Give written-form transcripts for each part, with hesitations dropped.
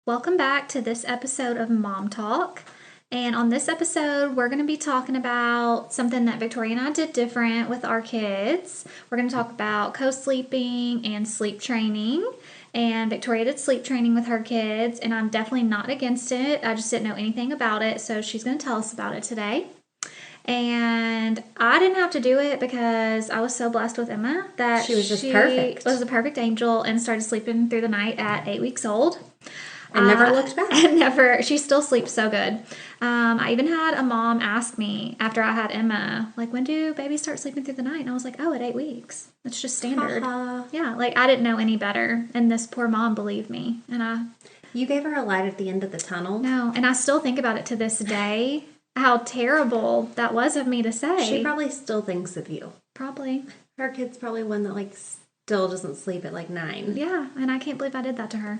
Welcome back to this episode of Mom Talk. And on this episode, we're going to be talking about something that Victoria and I did different with our kids. We're going to talk about co-sleeping and sleep training. And Victoria did sleep training with her kids, and I'm definitely not against it. I just didn't know anything about it, so she's going to tell us about it today. And I didn't have to do it because I was so blessed with Emma that she was just perfect. Was a perfect angel and started sleeping through the night at 8 weeks old. And never looked back. And she still sleeps so good. I even had a mom ask me after I had Emma, like, when do babies start sleeping through the night? And I was like, at 8 weeks. It's just standard. Yeah, like I didn't know any better. And this poor mom believed me. And You gave her a light at the end of the tunnel. No, and I still think about it to this day, how terrible that was of me to say. She probably still thinks of you. Probably. Her kid's probably one that still doesn't sleep at 9. Yeah, and I can't believe I did that to her.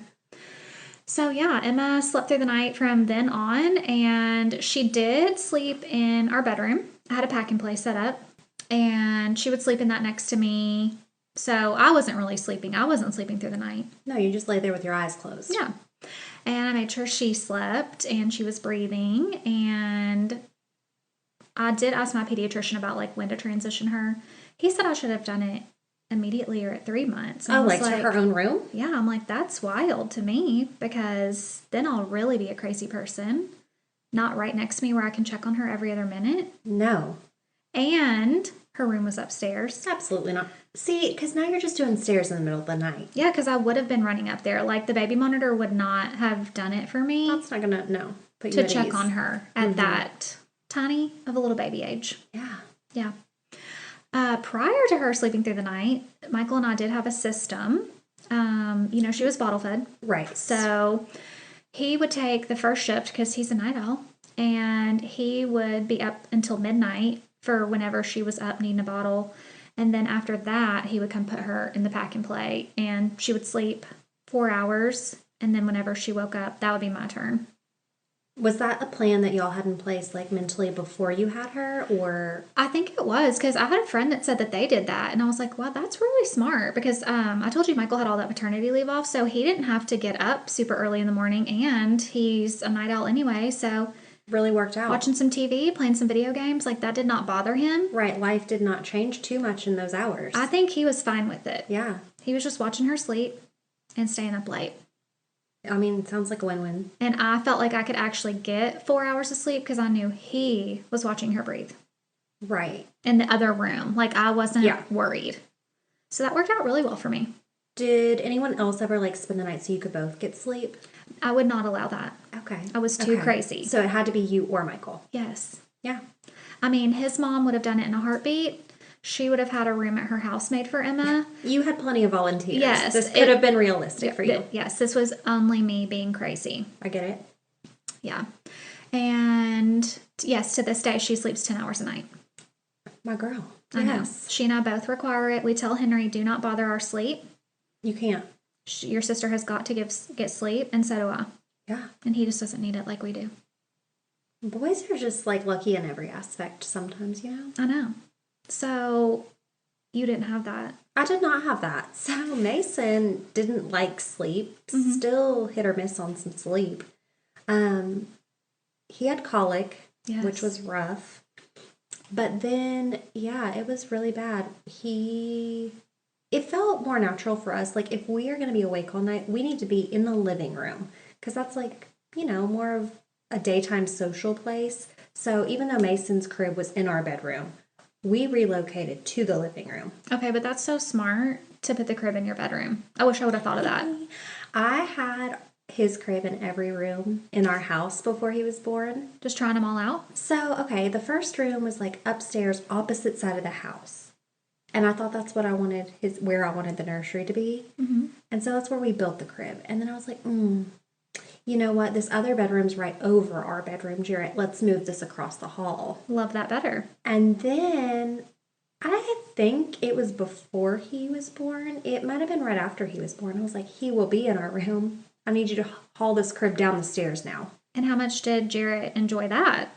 So yeah, Emma slept through the night from then on, and she did sleep in our bedroom. I had a pack and play set up, and she would sleep in that next to me. So I wasn't really sleeping. I wasn't sleeping through the night. No, you just lay there with your eyes closed. Yeah. And I made sure she slept and she was breathing, and I did ask my pediatrician about when to transition her. He said I should have done it immediately or at 3 months. And to her own room? Yeah, I'm like, that's wild to me, because then I'll really be a crazy person. Not right next to me where I can check on her every other minute. No. And her room was upstairs. Absolutely not. See, because now you're just doing stairs in the middle of the night. Yeah, because I would have been running up there. The baby monitor would not have done it for me. That's not going to, put you to check on her at that tiny of a little baby age. Yeah. Yeah. Prior to her sleeping through the night, Michael and I did have a system. She was bottle fed. Right. So he would take the first shift because he's a night owl, and he would be up until midnight for whenever she was up needing a bottle. And then after that, he would come put her in the pack and play, and she would sleep 4 hours. And then whenever she woke up, that would be my turn. Was that a plan that y'all had in place, mentally before you had her, or? I think it was, because I had a friend that said that they did that, and I was like, wow, that's really smart, because I told you Michael had all that maternity leave off, so he didn't have to get up super early in the morning, and he's a night owl anyway, so. Really worked out. Watching some TV, playing some video games, that did not bother him. Right, life did not change too much in those hours. I think he was fine with it. Yeah. He was just watching her sleep and staying up late. I mean, it sounds like a win-win. And I felt like I could actually get 4 hours of sleep because I knew he was watching her breathe. Right. In the other room. I wasn't worried. So that worked out really well for me. Did anyone else ever spend the night so you could both get sleep? I would not allow that. Okay. I was too crazy. So it had to be you or Michael? Yes. Yeah. I mean, his mom would have done it in a heartbeat. She would have had a room at her house made for Emma. You had plenty of volunteers. Yes. This could have been realistic for you. Yes, this was only me being crazy. I get it. Yeah. And yes, to this day, she sleeps 10 hours a night. My girl. I know. She and I both require it. We tell Henry, do not bother our sleep. You can't. Your sister has got to get sleep, and so do I. Yeah. And he just doesn't need it like we do. Boys are just lucky in every aspect sometimes, I know. So you didn't have that. I did not have that. So Mason didn't like sleep. Still hit or miss on some sleep. He had colic, which was rough. But then, it was really bad. It felt more natural for us. If we are going to be awake all night, we need to be in the living room. Because that's more of a daytime social place. So even though Mason's crib was in our bedroom, we relocated to the living room. Okay, but that's so smart to put the crib in your bedroom. I wish I would have thought of that. I had his crib in every room in our house before he was born. Just trying them all out? So, the first room was upstairs, opposite side of the house. And I thought that's what I wanted, where I wanted the nursery to be. Mm-hmm. And so that's where we built the crib. And then I was like, you know what? This other bedroom's right over our bedroom, Jarrett. Let's move this across the hall. Love that better. And then I think it was before he was born. It might have been right after he was born. I was like, he will be in our room. I need you to haul this crib down the stairs now. And how much did Jarrett enjoy that?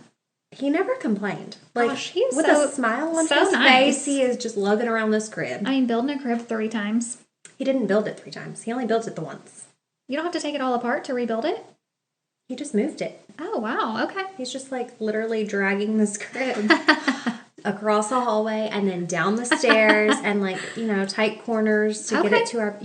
He never complained. Gosh, he is with a smile on his face, he is just lugging around this crib. I mean, building a crib 3 times. He didn't build it 3 times. He only built it the once. You don't have to take it all apart to rebuild it? He just moved it. Oh, wow. Okay. He's just like literally dragging this crib across the hallway and then down the stairs and like, tight corners to get it to our,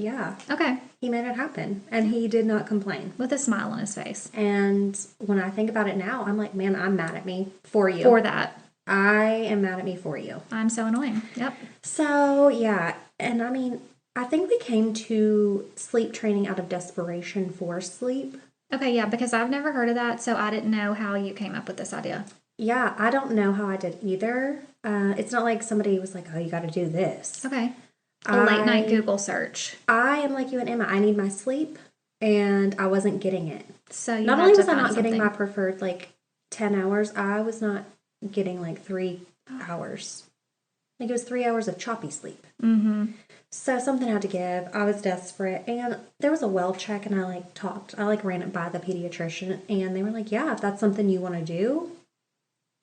Okay. He made it happen and he did not complain. With a smile on his face. And when I think about it now, I'm like, man, I'm mad at me for you. For that. I am mad at me for you. I'm so annoying. Yep. So, yeah. And I mean, I think we came to sleep training out of desperation for sleep. Okay, yeah, because I've never heard of that, so I didn't know how you came up with this idea. Yeah, I don't know how I did either. It's not like somebody was like, oh, you got to do this. Okay. A late night Google search. I am like you and Emma. I need my sleep, and I wasn't getting it. So not only was I not getting my preferred, 10 hours, I was not getting, 3 hours. It was 3 hours of choppy sleep. Mm-hmm. So something had to give. I was desperate. And there was a well check, and I, ran it by the pediatrician, and they were like, yeah, if that's something you want to do,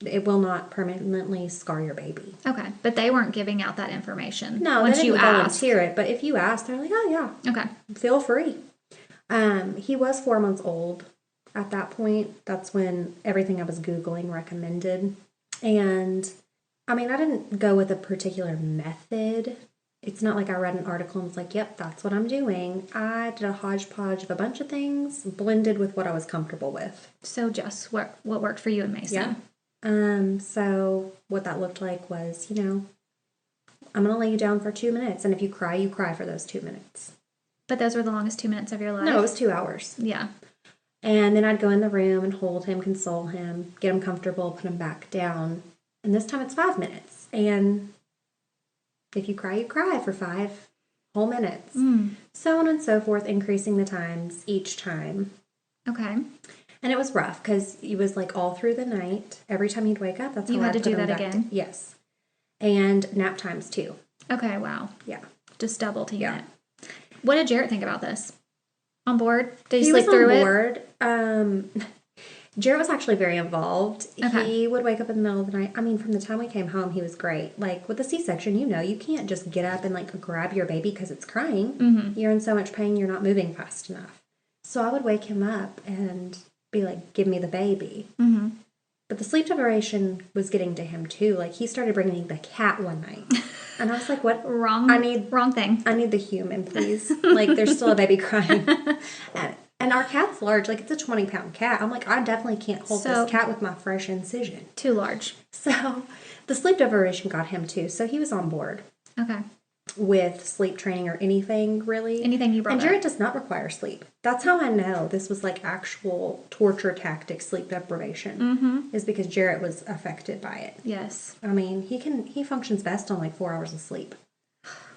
it will not permanently scar your baby. Okay, but they weren't giving out that information. No, once they didn't you volunteer it. But if you ask, they're like, oh, yeah. Okay. Feel free. He was 4 months old at that point. That's when everything I was Googling recommended. And, I mean, I didn't go with a particular method. It's not like I read an article and was like, yep, that's what I'm doing. I did a hodgepodge of a bunch of things, blended with what I was comfortable with. So just what worked for you and Mason. Yeah. So what that looked like was, I'm going to lay you down for 2 minutes. And if you cry for those 2 minutes. But those were the longest 2 minutes of your life? No, it was 2 hours. Yeah. And then I'd go in the room and hold him, console him, get him comfortable, put him back down. And this time it's 5 minutes. And if you cry for 5 whole minutes. So on and so forth, increasing the times each time. Okay. And it was rough because it was all through the night. Every time he'd wake up, that's how you had I'd to do put him that back again? Yes. And nap times too. Okay, wow. Yeah. Just double team it. What did Jarrett think about this? On board? Did he He sleep was through on it? board. Jarrett was actually very involved. Okay. He would wake up in the middle of the night. I mean, from the time we came home, he was great. With a C-section, you can't just get up and grab your baby because it's crying. Mm-hmm. You're in so much pain, you're not moving fast enough. So I would wake him up and be like, give me the baby. Mm-hmm. But the sleep deprivation was getting to him too. He started bringing the cat one night. And I was like, what? Wrong thing. I need the human, please. There's still a baby crying. And our cat's large. It's a 20-pound cat. I'm like, I definitely can't hold this cat with my fresh incision. Too large. So the sleep deprivation got him too. So he was on board. Okay. With sleep training or anything, really. Anything you brought And Jarrett does not require sleep. That's how I know this was actual torture tactic sleep deprivation. Mm-hmm. Is because Jarrett was affected by it. Yes. I mean, he functions best on 4 hours of sleep,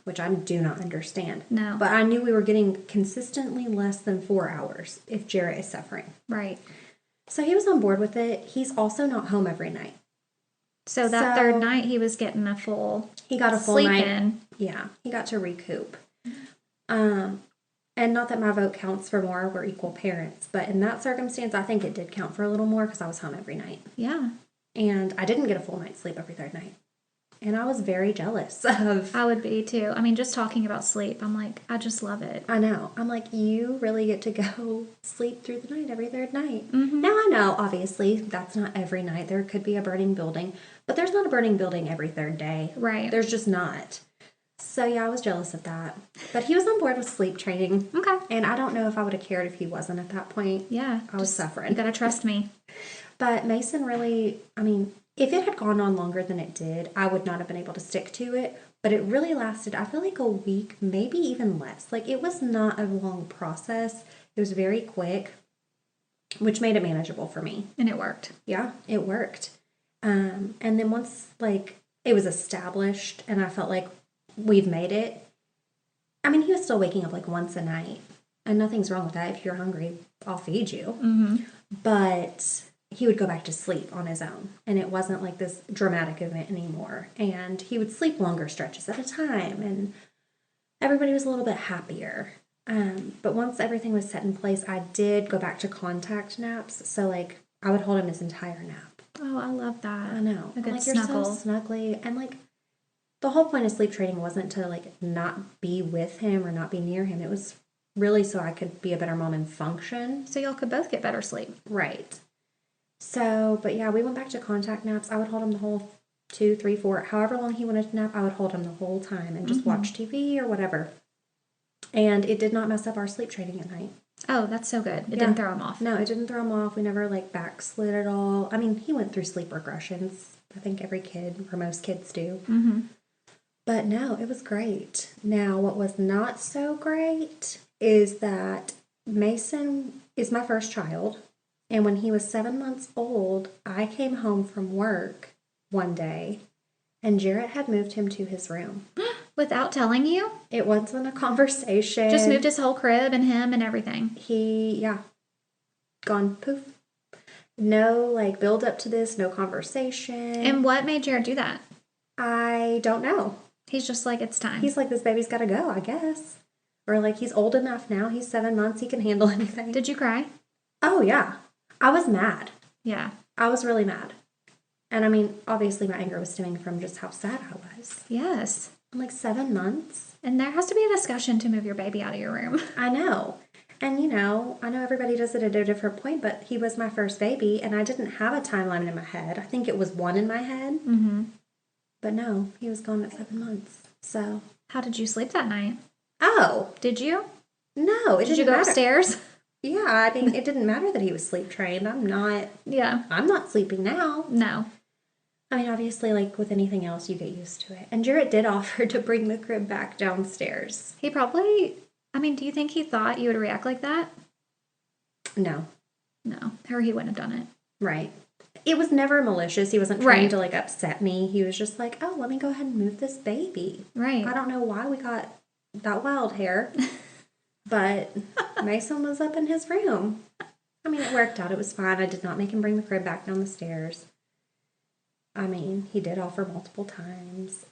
which I do not understand. No. But I knew we were getting consistently less than 4 hours if Jarrett is suffering. Right. So he was on board with it. He's also not home every night. So that third night, he was getting a full He got a full sleep night. in. Yeah, he got to recoup. And not that my vote counts for more, we're equal parents, but in that circumstance, I think it did count for a little more because I was home every night. Yeah. And I didn't get a full night's sleep every third night. And I was very jealous of... I would be too. I mean, just talking about sleep, I'm like, I just love it. I know. I'm like, you really get to go sleep through the night every third night. Mm-hmm. Now, I know, obviously, that's not every night. There could be a burning building, but there's not a burning building every third day. Right. There's just not. So, yeah, I was jealous of that. But he was on board with sleep training. Okay. And I don't know if I would have cared if he wasn't at that point. Yeah. I was suffering. You gotta trust me. But Mason really, I mean, if it had gone on longer than it did, I would not have been able to stick to it. But it really lasted, I feel like a week, maybe even less. It was not a long process. It was very quick, which made it manageable for me. And it worked. Yeah, it worked. And then once, it was established and I felt like we've made it, I mean, he was still waking up, once a night. And nothing's wrong with that. If you're hungry, I'll feed you. Mm-hmm. But he would go back to sleep on his own. And it wasn't this dramatic event anymore. And he would sleep longer stretches at a time. And everybody was a little bit happier. But once everything was set in place, I did go back to contact naps. So, I would hold him his entire nap. Oh, I love that. I know. A good You're snuggle. so snuggly. And, the whole point of sleep training wasn't to, not be with him or not be near him. It was really so I could be a better mom and function. So y'all could both get better sleep. Right. So, but yeah, we went back to contact naps. I would hold him the whole 2, 3, 4, however long he wanted to nap, I would hold him the whole time and just watch TV or whatever. And it did not mess up our sleep training at night. Oh, that's so good. It didn't throw him off. No, it didn't throw him off. We never like backslid at all. I mean, he went through sleep regressions. I think every kid or most kids do. Mm-hmm. But no, it was great. Now, what was not so great is that Mason is my first child. And when he was 7 months old, I came home from work one day and Jarrett had moved him to his room. Without telling you? It wasn't a conversation. Just moved his whole crib and him and everything. Gone poof. No, like, build up to this, no conversation. And what made Jared do that? I don't know. He's just like, it's time. He's like, this baby's got to go, I guess. Or like, he's old enough now. He's 7 months. He can handle anything. Did you cry? Oh, yeah. I was mad. Yeah. I was really mad. And I mean, obviously my anger was stemming from just how sad I was. Yes. I'm like 7 months. And there has to be a discussion to move your baby out of your room. I know. And you know, I know everybody does it at a different point, but he was my first baby and I didn't have a timeline in my head. I think it was 1 in my head. Mm-hmm. But no, he was gone at 7 months. So. How did you sleep that night? Oh. Did you? No, it didn't matter. Did you go upstairs? Yeah, I mean, it didn't matter that he was sleep trained. I'm not sleeping now. No. I mean, obviously, like with anything else, you get used to it. And Jarrett did offer to bring the crib back downstairs. He probably, I mean, do you think he thought you would react like that? No. No. Or he wouldn't have done it. Right. It was never malicious. He wasn't trying to like upset me. He was just like, oh, let me go ahead and move this baby. Right. I don't know why we got that wild hair. But Mason was up in his room. I mean, it worked out. It was fine. I did not make him bring the crib back down the stairs. I mean, he did offer multiple times.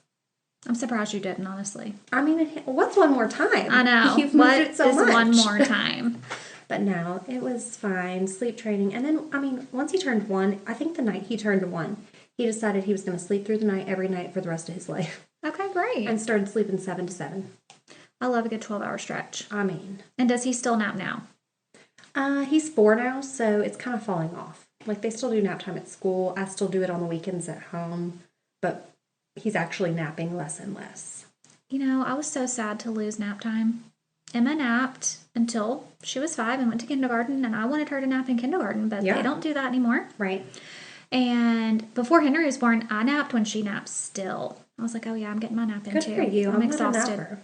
I'm surprised you didn't, honestly. I mean, what's one more time? I know. You've moved it so much. One more time? But no, it was fine. Sleep training. And then, I mean, once he turned 1, I think the night he turned 1, he decided he was going to sleep through the night every night for the rest of his life. Okay, great. And started sleeping 7 to 7. I love a good 12-hour stretch. I mean. And does he still nap now? He's 4 now, so it's kind of falling off. Like, they still do nap time at school. I still do it on the weekends at home. But he's actually napping less and less. You know, I was so sad to lose nap time. Emma napped until she was 5 and went to kindergarten, and I wanted her to nap in kindergarten, but they don't do that anymore. Right. And before Henry was born, I napped when she napped still. I was like, oh yeah, I'm getting my nap in too. Good for you. I'm exhausted.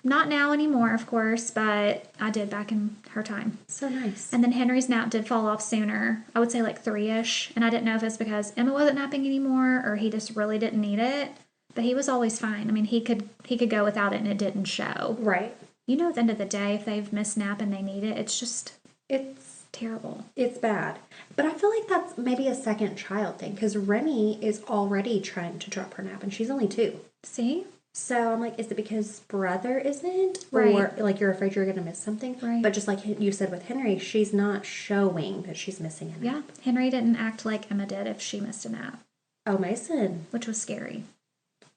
Not now anymore, of course, but I did back in her time. So nice. And then Henry's nap did fall off sooner. I would say like 3-ish. And I didn't know if it's because Emma wasn't napping anymore or he just really didn't need it. But he was always fine. I mean, he could go without it and it didn't show. Right. You know, at the end of the day, if they've missed nap and they need it, it's terrible. It's bad. But I feel like that's maybe a second child thing because Remy is already trying to drop her nap and she's only 2. See? So I'm like, is it because brother isn't? Right. Or like you're afraid you're going to miss something? Right. But just like you said with Henry, she's not showing that she's missing a nap. Yeah. Henry didn't act like Emma did if she missed a nap. Oh, Mason. Which was scary.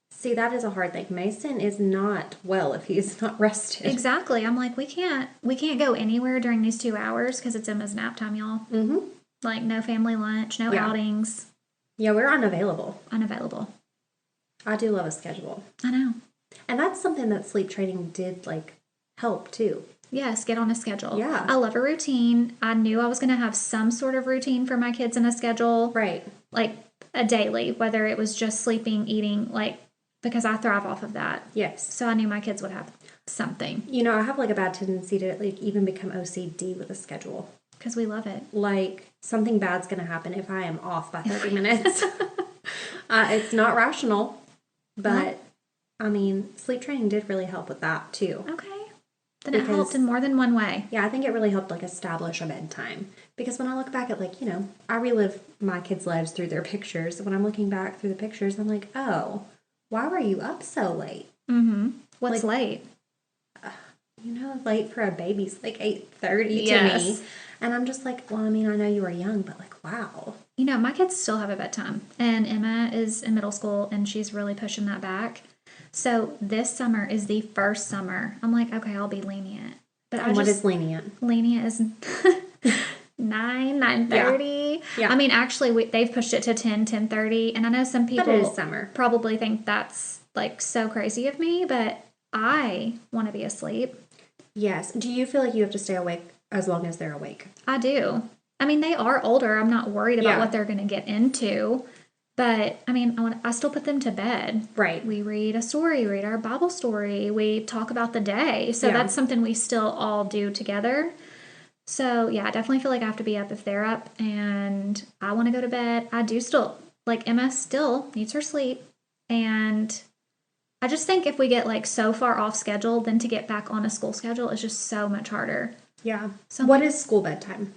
See, that is a hard thing. Mason is not well if he is not rested. Exactly. I'm like, we can't go anywhere during these 2 hours because it's Emma's nap time, y'all. Mm-hmm. Like no family lunch, no outings. Yeah, we're unavailable. Unavailable. I do love a schedule. I know. And that's something that sleep training did like help too. Yes, get on a schedule. Yeah. I love a routine. I knew I was going to have some sort of routine for my kids in a schedule. Right. Like a daily, whether it was just sleeping, eating, like, because I thrive off of that. Yes. So I knew my kids would have something. You know, I have like a bad tendency to like even become OCD with a schedule. Because we love it. Like something bad's going to happen if I am off by 30 minutes. It's not rational, but I mean, sleep training did really help with that too. Okay. Then it helped in more than one way. Yeah, I think it really helped like establish a bedtime. Because when I look back at like, you know, I relive my kids' lives through their pictures. When I'm looking back through the pictures, I'm like, oh, why were you up so late? Mm-hmm. What's late? You know, late for a baby's like 8:30 to me. And I'm just like, well, I mean, I know you were young, but like, wow. You know, my kids still have a bedtime. And Emma is in middle school, and she's really pushing that back. So this summer is the first summer. I'm like, okay, I'll be lenient. But And what is lenient? Lenient is 9:30. Yeah. I mean, actually, they've pushed it to 10:30. And I know some people But it is summer. probably think that's like so crazy of me, but I want to be asleep. Yes. Do you feel like you have to stay awake as long as they're awake? I do. I mean, they are older. I'm not worried about what they're going to get into. But I mean, I still put them to bed. Right. We read a story, read our Bible story. We talk about the day. So that's something we still all do together. So yeah, I definitely feel like I have to be up if they're up, and I want to go to bed. I do still, like, Emma still needs her sleep. And I just think if we get like so far off schedule, then to get back on a school schedule is just so much harder. Yeah. So what is school bedtime?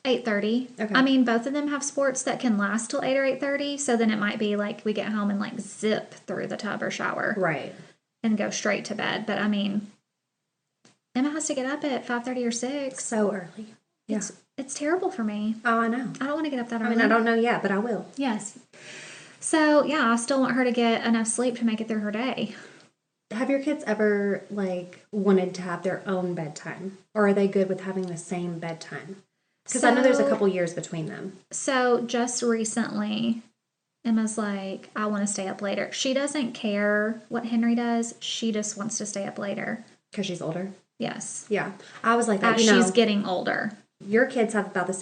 8:30. Okay. I mean, both of them have sports that can last till 8 or 8:30. So then it might be like we get home and like zip through the tub or shower. Right. And go straight to bed. But I mean, Emma has to get up at 5:30 or 6. So early. Yeah. It's terrible for me. Oh, I know. I don't want to get up that early. I mean, I don't know yet, but I will. Yes. So, yeah, I still want her to get enough sleep to make it through her day. Have your kids ever, like, wanted to have their own bedtime? Or are they good with having the same bedtime? Because I know there's a couple years between them. So, just recently, Emma's like, I want to stay up later. She doesn't care what Henry does. She just wants to stay up later. Because she's older? Yes. Yeah. I was like that. As she's getting older. Your kids have about the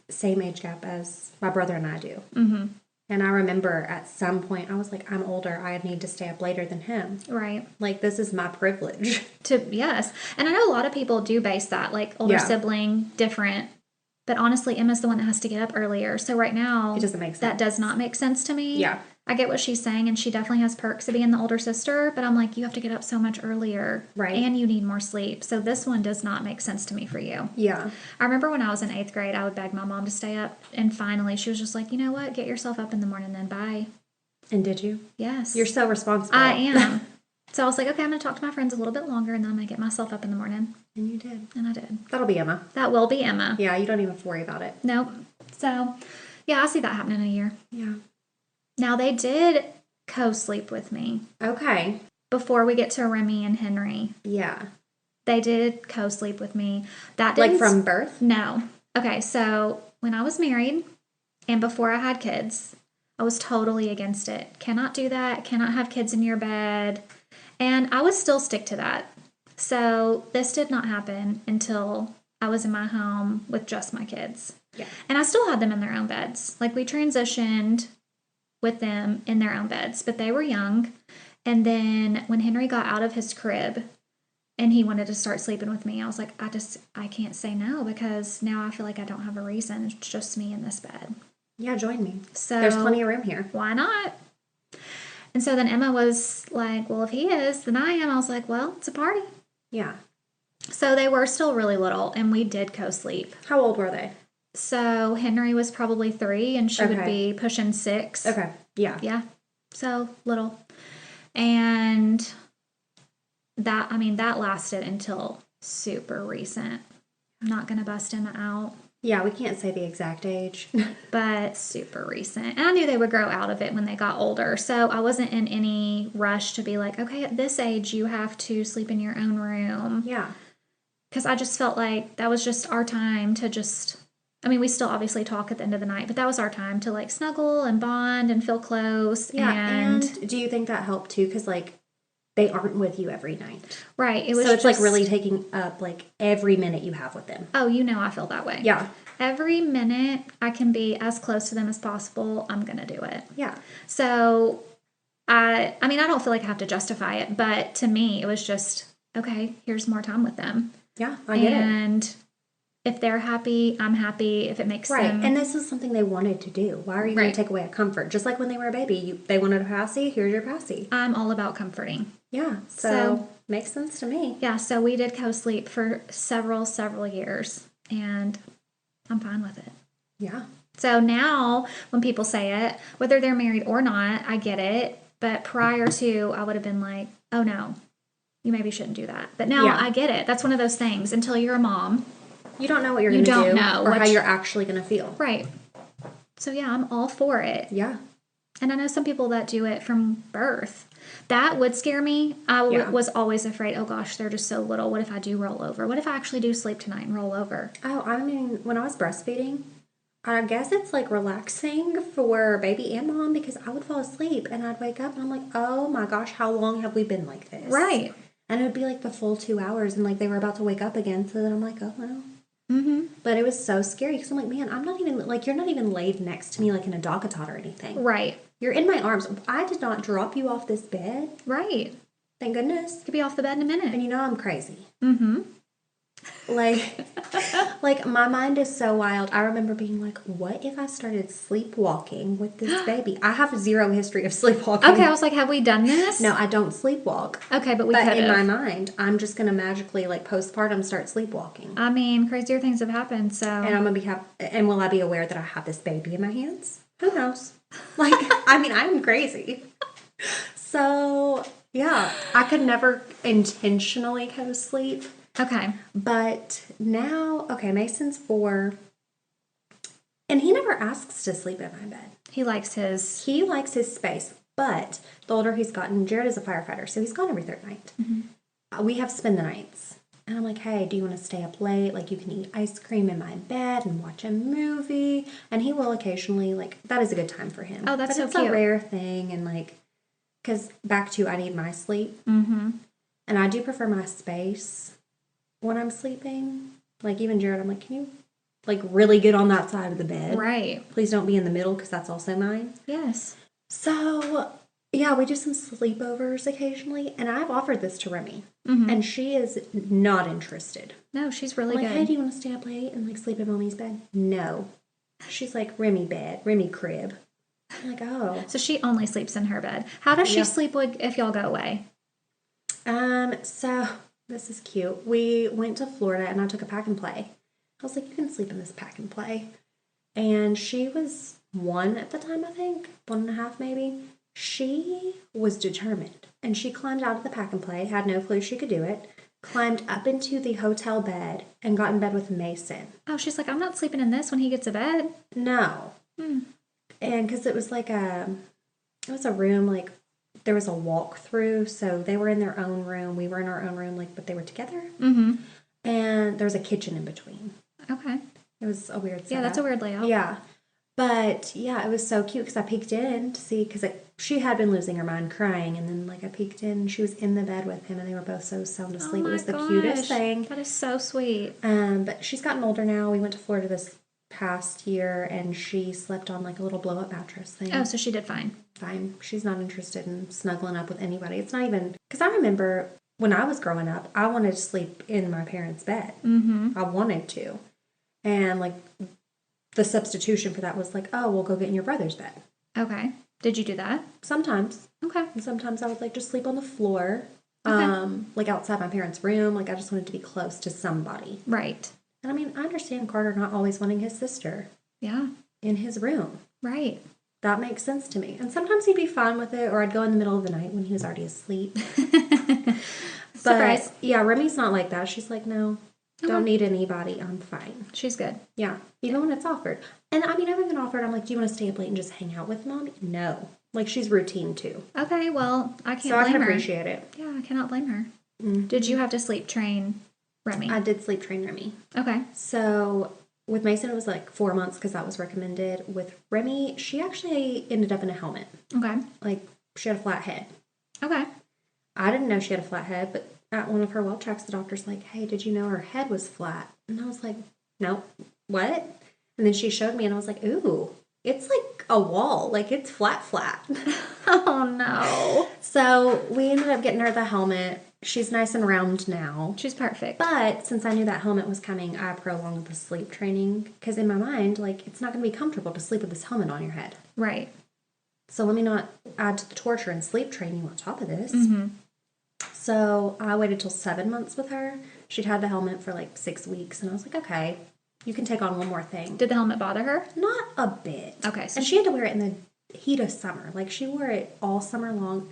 same age gap as my brother and I do. Mm-hmm. And I remember at some point I was like, I'm older. I need to stay up later than him. Right. Like, this is my privilege. Yes. And I know a lot of people do base that, like older sibling, different. But honestly, Emma's the one that has to get up earlier. So right now, it doesn't make sense. That does not make sense to me. Yeah. I get what she's saying, and she definitely has perks of being the older sister, but I'm like, you have to get up so much earlier. Right. And you need more sleep. So this one does not make sense to me for you. Yeah. I remember when I was in 8th grade, I would beg my mom to stay up, and finally she was just like, you know what? Get yourself up in the morning then. Bye. And did you? Yes. You're so responsible. I am. So I was like, okay, I'm going to talk to my friends a little bit longer, and then I'm going to get myself up in the morning. And you did. And I did. That'll be Emma. That will be Emma. Yeah, you don't even have to worry about it. Nope. So, yeah, I see that happening in a year. Yeah. Now, they did co-sleep with me. Okay. Before we get to Remy and Henry. Yeah. They did co-sleep with me. That didn't... Like from birth? No. Okay, so when I was married and before I had kids, I was totally against it. Cannot do that. Cannot have kids in your bed. And I would still stick to that. So this did not happen until I was in my home with just my kids. Yeah. And I still had them in their own beds. Like, we transitioned with them in their own beds, but they were young. And then when Henry got out of his crib and he wanted to start sleeping with me, I was like, I can't say no, because now I feel like I don't have a reason. It's just me in this bed. Yeah, join me. So there's plenty of room here. Why not? And so then Emma was like, well, if he is, then I am. I was like, well, it's a party. Yeah. So they were still really little, and we did co-sleep. How old were they? So Henry was probably 3, and she would be pushing 6. Okay. Yeah. Yeah. So little. And that lasted until super recent. I'm not going to bust Emma out. Yeah, we can't say the exact age. But super recent. And I knew they would grow out of it when they got older. So I wasn't in any rush to be like, okay, at this age, you have to sleep in your own room. Yeah. Because I just felt like that was just our time to just... I mean, we still obviously talk at the end of the night, but that was our time to, like, snuggle and bond and feel close. Yeah, and do you think that helped, too? Because, like, they aren't with you every night. Right. It was so it's, like, really taking up, like, every minute you have with them. Oh, you know I feel that way. Yeah. Every minute I can be as close to them as possible, I'm going to do it. Yeah. So, I mean, I don't feel like I have to justify it, but to me, it was just, okay, here's more time with them. Yeah, I get it. And if they're happy, I'm happy. If it makes them... Right, and this is something they wanted to do. Why are you going to take away a comfort? Just like when they were a baby, they wanted a passy, here's your passy. I'm all about comforting. Yeah, so makes sense to me. Yeah, so we did co-sleep for several years, and I'm fine with it. Yeah. So now, when people say it, whether they're married or not, I get it. But prior to, I would have been like, oh no, you maybe shouldn't do that. But now I get it. That's one of those things. Until you're a mom, you don't know what you're going to do. You don't know. Or how you're actually going to feel. Right. So yeah, I'm all for it. Yeah. And I know some people that do it from birth. That would scare me. I Yeah. was always afraid, oh gosh, they're just so little. What if I do roll over? What if I actually do sleep tonight and roll over? Oh, I mean, when I was breastfeeding, I guess it's like relaxing for baby and mom because I would fall asleep and I'd wake up and I'm like, oh my gosh, how long have we been like this? Right. And it would be like the full 2 hours and like they were about to wake up again. So then I'm like, oh well. Mm-hmm. But it was so scary because I'm like, man, I'm not even like, you're not even laid next to me like in a DockATot or anything. Right. You're in my arms. I did not drop you off this bed. Right. Thank goodness. Could be off the bed in a minute. And you know I'm crazy. Mm-hmm. Like my mind is so wild. I remember being like, what if I started sleepwalking with this baby? I have zero history of sleepwalking. Okay, I was like, have we done this? No, I don't sleepwalk. Okay, but we But could in my have. mind, I'm just gonna magically like postpartum start sleepwalking. I mean, crazier things have happened, so. And I'm gonna be and will I be aware that I have this baby in my hands? Who knows? Like, I mean, I'm crazy. So yeah, I could never intentionally co-sleep. Okay. But now, okay, Mason's 4, and he never asks to sleep in my bed. He likes his. He likes his space, but the older he's gotten, Jared is a firefighter, so he's gone every third night. We have spend the nights. And I'm like, hey, do you want to stay up late? Like, you can eat ice cream in my bed and watch a movie. And he will occasionally, like, that is a good time for him. Oh, that's but so it's cute. a rare thing, and like, because back to, I need my sleep. Mm-hmm. And I do prefer my space when I'm sleeping. Like, even Jared, I'm like, can you, like, really get on that side of the bed? Right. Please don't be in the middle because that's also mine. Yes. So, yeah, we do some sleepovers occasionally. And I've offered this to Remy. Mm-hmm. And she is not interested. No, she's really Like, good. hey, do you want to stay up late and, like, sleep in mommy's bed? No. She's like, Remy bed, Remy crib. I'm like, oh. So she only sleeps in her bed. How does she Yeah. sleep if y'all go away? So this is cute. We went to Florida and I took a pack and play. I was like, you can sleep in this pack and play. And she was 1 at the time, I think, 1.5 maybe. She was determined. And she climbed out of the pack and play, had no clue she could do it, climbed up into the hotel bed and got in bed with Mason. Oh, she's like, I'm not sleeping in this when he gets to bed. No. And because it was like it was a room, like, there was a walkthrough, so they were in their own room, we were in our own room, like, but they were together. Mm-hmm. And there was a kitchen in between. Okay. It was a weird setup. Yeah, that's a weird layout. Yeah. But, yeah, it was so cute because I peeked in to see, because she had been losing her mind crying, and then, like, I peeked in, and she was in the bed with him, and they were both so sound asleep. Oh It was my the cutest gosh. thing. That is so sweet. But she's gotten older now. We went to Florida this past year, and she slept on, like, a little blow-up mattress thing. Oh, so she did fine. Fine. She's not interested in snuggling up with anybody. It's not even, because I remember when I was growing up, I wanted to sleep in my parents' bed. Mm-hmm. I wanted to. And, like, the substitution for that was like, oh, we'll go get in your brother's bed. Okay. Did you do that? Sometimes. Okay. And sometimes I would, like, just sleep on the floor. Okay. Like, outside my parents' room. Like, I just wanted to be close to somebody. Right. And, I mean, I understand Carter not always wanting his sister Yeah. in his room. Right. That makes sense to me. And sometimes he'd be fine with it, or I'd go in the middle of the night when he was already asleep. Surprise. But, yeah, Remy's not like that. She's like, no, don't need anybody. I'm fine. She's good. Yeah, even when it's offered. And, I mean, I've even offered, I'm like, do you want to stay up late and just hang out with Mommy? No. Like, she's routine, too. Okay, well, I can't So I blame can her. appreciate it. Yeah, I cannot blame her. Mhm. Did you have to sleep train Remy? I did sleep train Remy. Okay. So with Mason, it was like 4 months because that was recommended. With Remy, she actually ended up in a helmet. Okay. Like, she had a flat head. Okay. I didn't know she had a flat head, but at one of her well checks, the doctor's like, hey, did you know her head was flat? And I was like, no, what? And then she showed me, and I was like, ooh, it's like a wall. Like, it's flat. Oh, no. So we ended up getting her the helmet. She's nice and round now. She's perfect. But since I knew that helmet was coming, I prolonged the sleep training. Because in my mind, like, it's not going to be comfortable to sleep with this helmet on your head. Right. So let me not add to the torture and sleep training on top of this. Mm-hmm. So I waited till 7 months with her. She'd had the helmet for like 6 weeks. And I was like, okay, you can take on one more thing. Did the helmet bother her? Not a bit. Okay. So And she had to wear it in the heat of summer. Like, she wore it all summer long.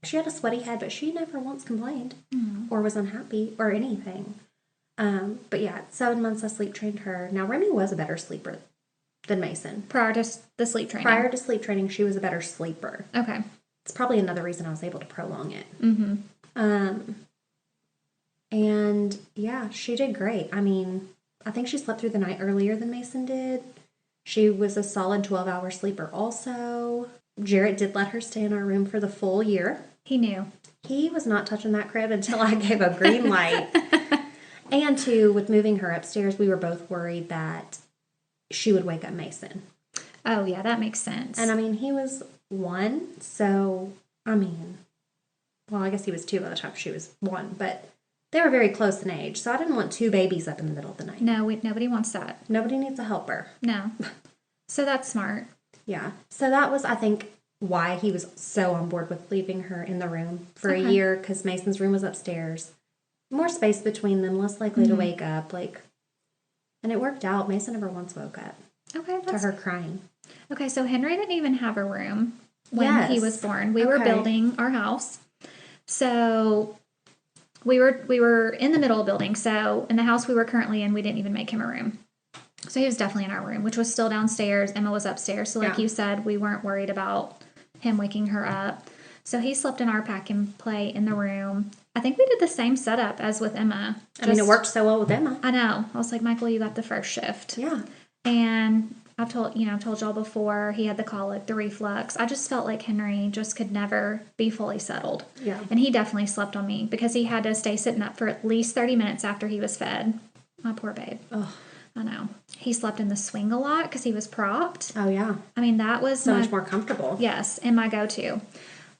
She had a sweaty head, but she never once complained or was unhappy or anything. But yeah, 7 months I sleep trained her. Now, Remy was a better sleeper than Mason. prior to the sleep training. Prior to sleep training, she was a better sleeper. Okay. it's probably another reason I was able to prolong it. Mm-hmm. And yeah, she did great. I mean, I think she slept through the night earlier than Mason did. She was a solid 12-hour sleeper also. Jarrett did let her stay in our room for the full year. He knew. He was not touching that crib until I gave a green light. And two, with moving her upstairs, we were both worried that she would wake up Mason. Oh, yeah, that makes sense. And I mean, he was 1, so, I mean, well, I guess he was 2 by the time she was 1, but they were very close in age, so I didn't want 2 babies up in the middle of the night. No, nobody wants that. Nobody needs a helper. No. So that's smart. Yeah. So that was, I think, why he was so on board with leaving her in the room for a year, because Mason's room was upstairs. More space between them, less likely to wake up, and it worked out. Mason never once woke up. Okay, to her crying. Okay, so Henry didn't even have a room when he was born. We were building our house. So we were in the middle of building. So in the house we were currently in, we didn't even make him a room. So he was definitely in our room, which was still downstairs. Emma was upstairs. So like you said, we weren't worried about him waking her up. So he slept in our pack and play in the room. I think we did the same setup as with Emma. I mean, it worked so well with Emma. I know. I was like, Michael, you got the first shift. Yeah. And I've told y'all before, he had the colic, the reflux. I just felt like Henry just could never be fully settled. Yeah. And he definitely slept on me because he had to stay sitting up for at least 30 minutes after he was fed. My poor babe. Oh. I know. He slept in the swing a lot because he was propped. Oh, yeah. I mean, that was so much more comfortable. Yes, and my go-to.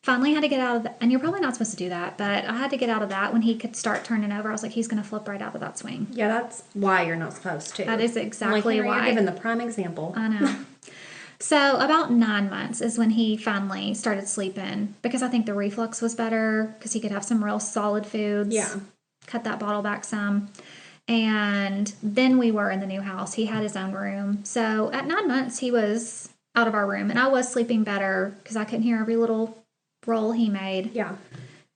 Finally had to get out of and you're probably not supposed to do that, but I had to get out of that when he could start turning over. I was like, he's going to flip right out of that swing. Yeah, that's why you're not supposed to. That is exactly Henry, why. You're giving the prime example. I know. So about 9 months is when he finally started sleeping because I think the reflux was better because he could have some real solid foods. Yeah. Cut that bottle back some. And then we were in the new house. He had his own room. So at 9 months, he was out of our room. And I was sleeping better because I couldn't hear every little roll he made. Yeah.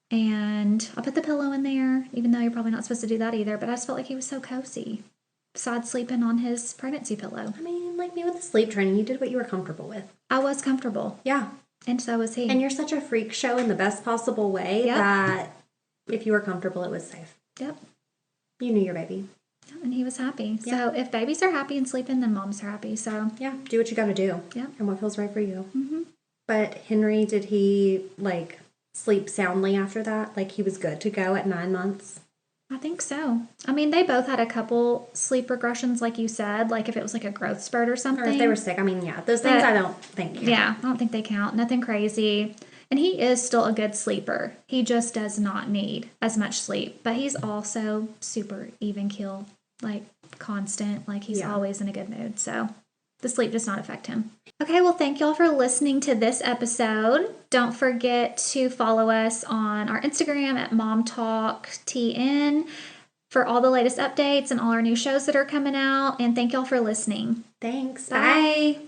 And I put the pillow in there, even though you're probably not supposed to do that either. But I just felt like he was so cozy. Besides sleeping on his pregnancy pillow. I mean, like me with the sleep training, you did what you were comfortable with. I was comfortable. Yeah. And so was he. And you're such a freak show in the best possible way that if you were comfortable, it was safe. Yep. You knew your baby. And he was happy. Yeah. So if babies are happy and sleeping, then moms are happy. So yeah, do what you got to do. Yeah. And what feels right for you. Mm-hmm. But Henry, did he sleep soundly after that? Like he was good to go at 9 months? I think so. I mean, they both had a couple sleep regressions, like you said, like if it was like a growth spurt or something. Or if they were sick. I mean, yeah, those things I don't think count. Yeah, I don't think they count. Nothing crazy. And he is still a good sleeper. He just does not need as much sleep. But he's also super even keel, like constant. Like he's always in a good mood. So the sleep does not affect him. Okay, well, thank y'all for listening to this episode. Don't forget to follow us on our Instagram at MomTalkTN for all the latest updates and all our new shows that are coming out. And thank y'all for listening. Thanks. Bye.